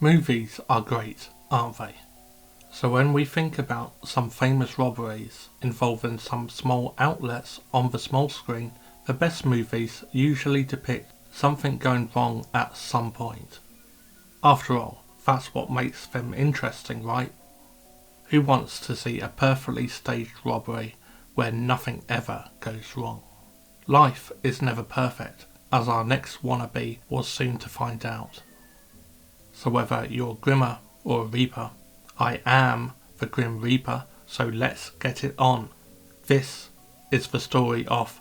Movies are great, aren't they? So when we think about some famous robberies involving some small outlets on the small screen, the best movies usually depict something going wrong at some point. After all, that's what makes them interesting, right? Who wants to see a perfectly staged robbery where nothing ever goes wrong? Life is never perfect, as our next wannabe was soon to find out. So whether you're Grimmer or a Reaper, I am the Grim Reaper, so let's get it on. This is the story of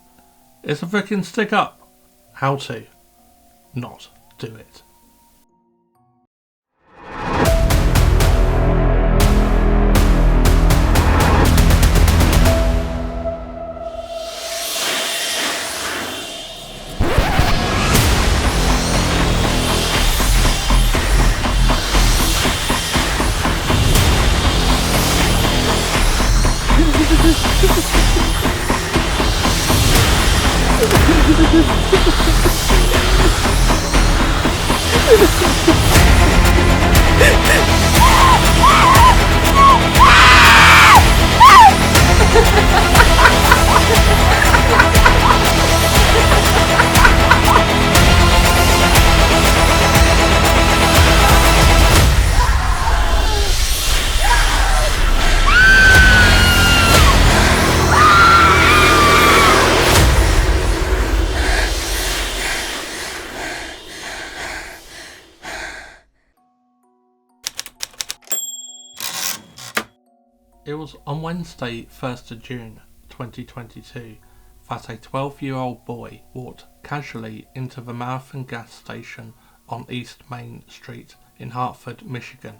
It's a Friggin Stickup. How to not do it. It was on Wednesday 1st of June 2022 that a 12-year-old boy walked casually into the Marathon gas station on East Main Street in Hartford, Michigan.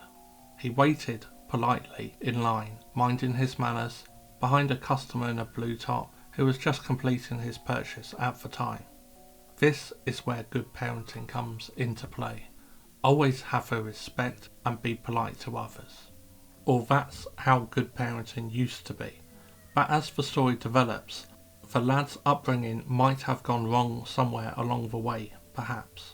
He waited politely in line, minding his manners, behind a customer in a blue top who was just completing his purchase at the time. This is where good parenting comes into play. Always have a respect and be polite to others. Or that's how good parenting used to be. But as the story develops, the lad's upbringing might have gone wrong somewhere along the way, perhaps.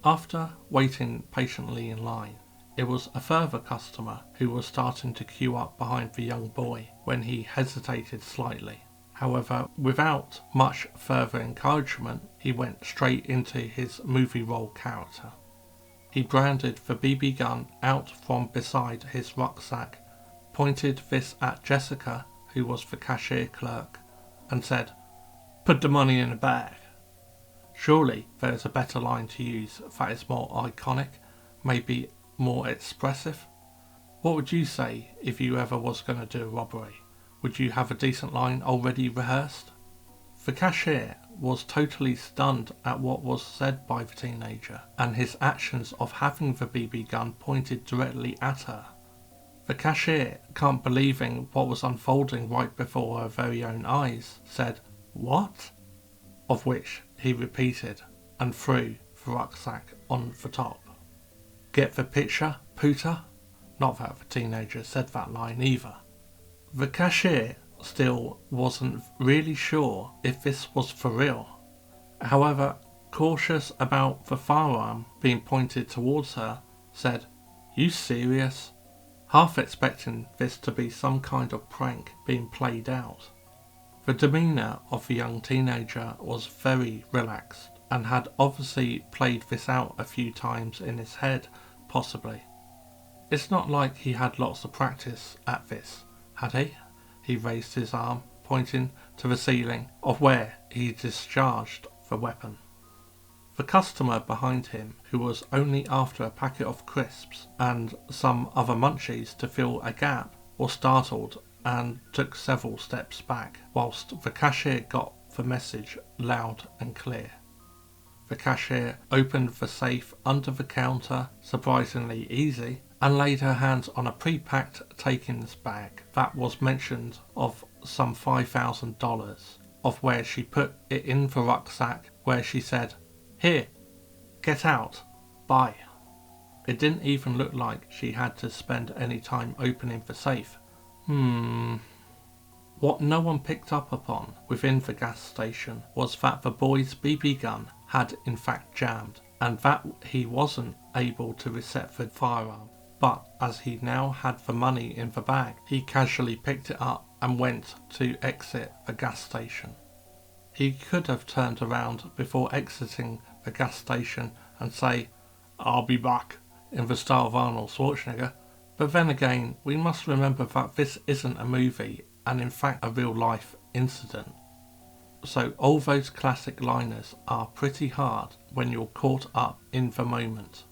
After waiting patiently in line, it was a further customer who was starting to queue up behind the young boy when he hesitated slightly. However, without much further encouragement, he went straight into his movie role character. He branded the BB gun out from beside his rucksack, pointed this at Jessica, who was the cashier clerk, and said, "Put the money in a bag." Surely there is a better line to use that is more iconic, maybe more expressive. What would you say if you ever was going to do a robbery? Would you have a decent line already rehearsed? The cashier was totally stunned at what was said by the teenager and his actions of having the BB gun pointed directly at her. The cashier, can't believing what was unfolding right before her very own eyes, said, "What?" Of which he repeated and threw the rucksack on the top. Get the picture, Pooter? Not that the teenager said that line either. The cashier still wasn't really sure if this was for real. However, cautious about the firearm being pointed towards her, said, "You serious?" Half expecting this to be some kind of prank being played out. The demeanour of the young teenager was very relaxed and had obviously played this out a few times in his head, possibly. It's not like he had lots of practice at this, had he? He raised his arm, pointing to the ceiling of where he discharged the weapon. The customer behind him, who was only after a packet of crisps and some other munchies to fill a gap, was startled and took several steps back, whilst the cashier got the message loud and clear. The cashier opened the safe under the counter, surprisingly easy, and laid her hands on a pre-packed takings bag that was mentioned of some $5,000, of where she put it in the rucksack, where she said, "Here, get out, bye." It didn't even look like she had to spend any time opening the safe. What no one picked up upon within the gas station was that the boy's BB gun had in fact jammed, and that he wasn't able to reset the firearm, but as he now had the money in the bag, he casually picked it up and went to exit the gas station. He could have turned around before exiting the gas station and say, "I'll be back," in the style of Arnold Schwarzenegger, but then again, we must remember that this isn't a movie and in fact a real life incident. So all those classic liners are pretty hard when you're caught up in the moment.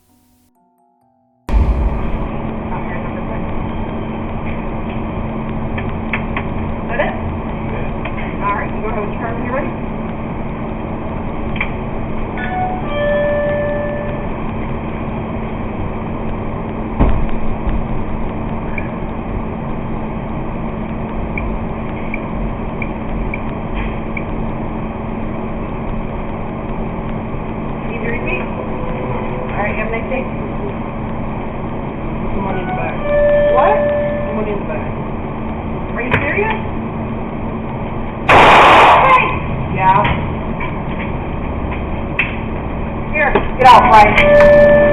Get out, right?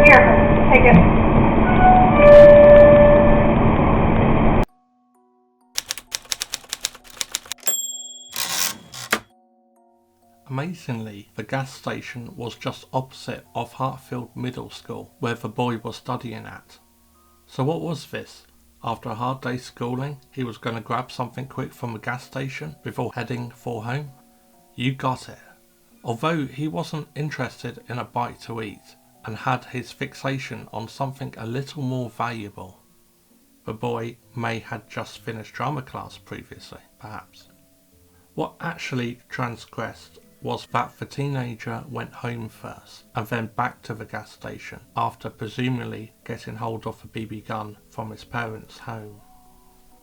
Here, take it. Amazingly, the gas station was just opposite of Hartford Middle School, where the boy was studying at. So what was this? After a hard day's schooling, he was going to grab something quick from the gas station before heading for home? You got it. Although he wasn't interested in a bite to eat and had his fixation on something a little more valuable. The boy may had just finished drama class previously, perhaps. What actually transgressed was that the teenager went home first and then back to the gas station after presumably getting hold of a BB gun from his parents' home.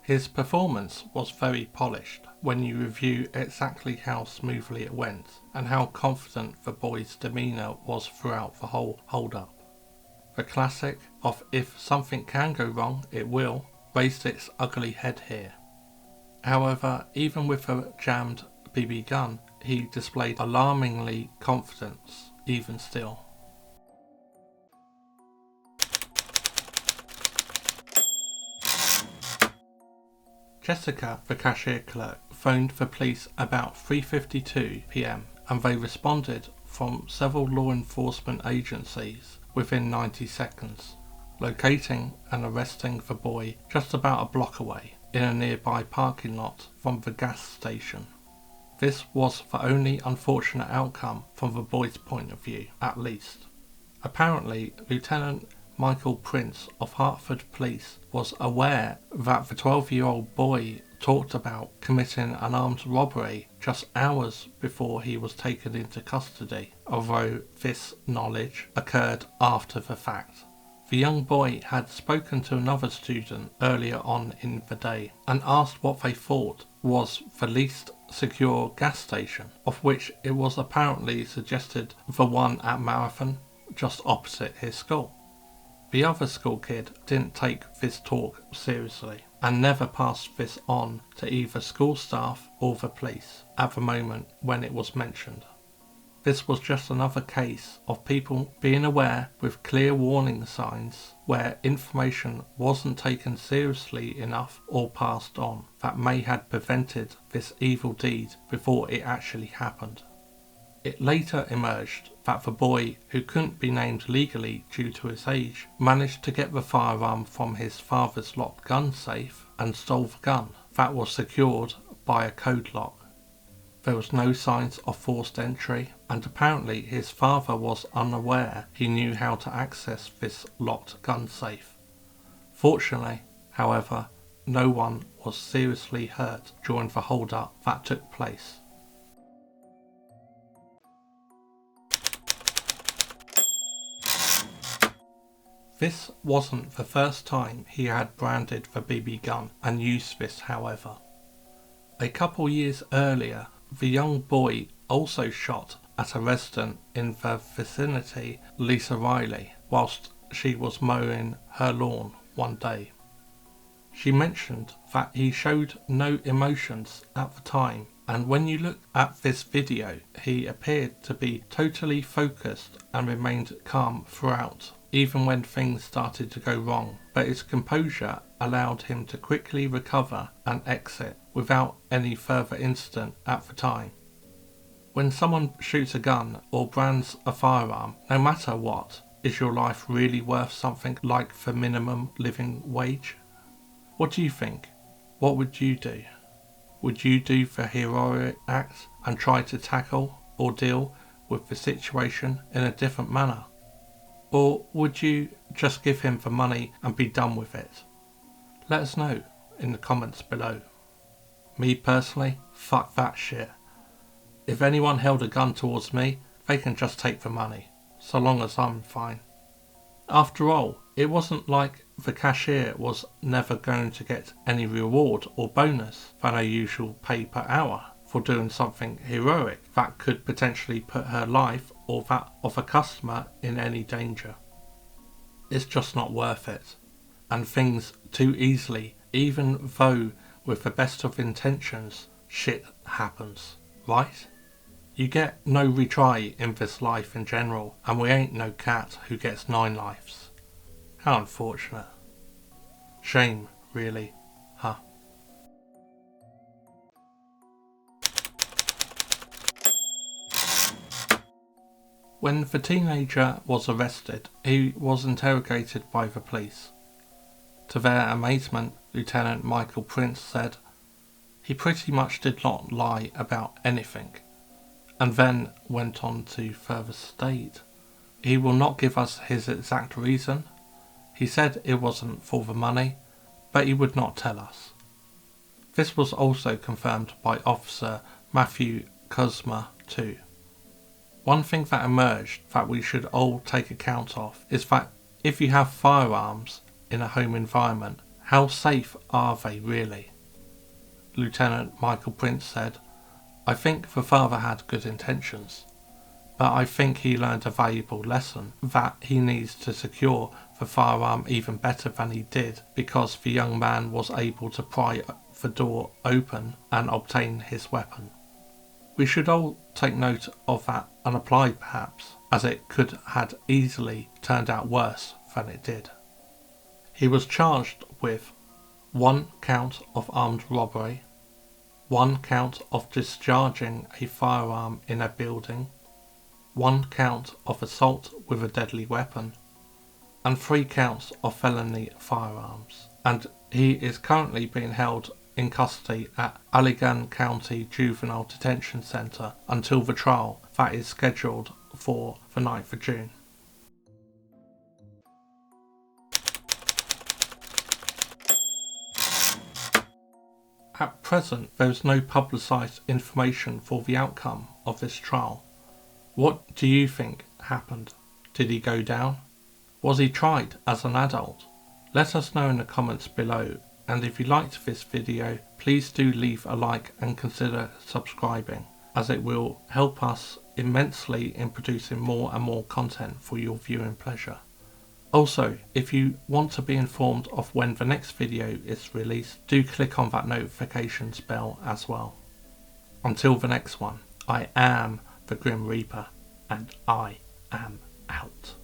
His performance was very polished when you review exactly how smoothly it went and how confident the boy's demeanour was throughout the whole hold-up. The classic of "if something can go wrong, it will" raised its ugly head here. However, even with a jammed BB gun, he displayed alarmingly confidence even still. Jessica, the cashier clerk, phoned the police about 3:52 p.m. and they responded from several law enforcement agencies within 90 seconds, locating and arresting the boy just about a block away in a nearby parking lot from the gas station. This was the only unfortunate outcome from the boy's point of view, at least. Apparently, Lieutenant Michael Prince of Hartford Police was aware that the 12-year-old boy talked about committing an armed robbery just hours before he was taken into custody, although this knowledge occurred after the fact. The young boy had spoken to another student earlier on in the day and asked what they thought was the least secure gas station, of which it was apparently suggested the one at Marathon, just opposite his school. The other school kid didn't take this talk seriously and never passed this on to either school staff or the police at the moment when it was mentioned. This was just another case of people being aware with clear warning signs where information wasn't taken seriously enough or passed on that may have prevented this evil deed before it actually happened. It later emerged that the boy, who couldn't be named legally due to his age, managed to get the firearm from his father's locked gun safe and stole the gun that was secured by a code lock. There was no signs of forced entry, and apparently his father was unaware he knew how to access this locked gun safe. Fortunately, however, no one was seriously hurt during the hold-up that took place. This wasn't the first time he had branded the BB gun and used this, however. A couple years earlier, the young boy also shot at a resident in the vicinity, Lisa Riley, whilst she was mowing her lawn one day. She mentioned that he showed no emotions at the time, and when you look at this video, he appeared to be totally focused and remained calm throughout. even when things started to go wrong, but his composure allowed him to quickly recover and exit without any further incident at the time. When someone shoots a gun or brands a firearm, no matter what, is your life really worth something like the minimum living wage? What do you think? What would you do? Would you do the heroic act and try to tackle or deal with the situation in a different manner? Or would you just give him the money and be done with it? Let us know in the comments below. Me personally, fuck that shit. If anyone held a gun towards me, they can just take the money, so long as I'm fine. After all, it wasn't like the cashier was never going to get any reward or bonus than her usual pay per hour for doing something heroic that could potentially put her life or that of a customer in any danger. It's just not worth it, and things too easily, even though with the best of intentions, shit happens, right? You get no retry in this life in general, and we ain't no cat who gets 9 lives. How unfortunate. Shame, really, huh? When the teenager was arrested, he was interrogated by the police. To their amazement, Lieutenant Michael Prince said, "He pretty much did not lie about anything," and then went on to further state, "He will not give us his exact reason. He said it wasn't for the money, but he would not tell us." This was also confirmed by Officer Matthew Kuzma too. One thing that emerged that we should all take account of is that if you have firearms in a home environment, how safe are they really? Lieutenant Michael Prince said, "I think the father had good intentions, but I think he learned a valuable lesson that he needs to secure the firearm even better than he did because the young man was able to pry the door open and obtain his weapon." We should all take note of that and apply perhaps, as it could had easily turned out worse than it did. He was charged with 1 count of armed robbery, 1 count of discharging a firearm in a building, 1 count of assault with a deadly weapon, and 3 counts of felony firearms, and he is currently being held in custody at Allegan County Juvenile Detention Center until the trial that is scheduled for the 9th of June. At present, there is no publicised information for the outcome of this trial. What do you think happened? Did he go down? Was he tried as an adult? Let us know in the comments below, and if you liked this video, please do leave a like and consider subscribing, as it will help us immensely in producing more and more content for your viewing pleasure. Also, if you want to be informed of when the next video is released, do click on that notifications bell as well. Until the next one, I am the Grim Reaper, and I am out.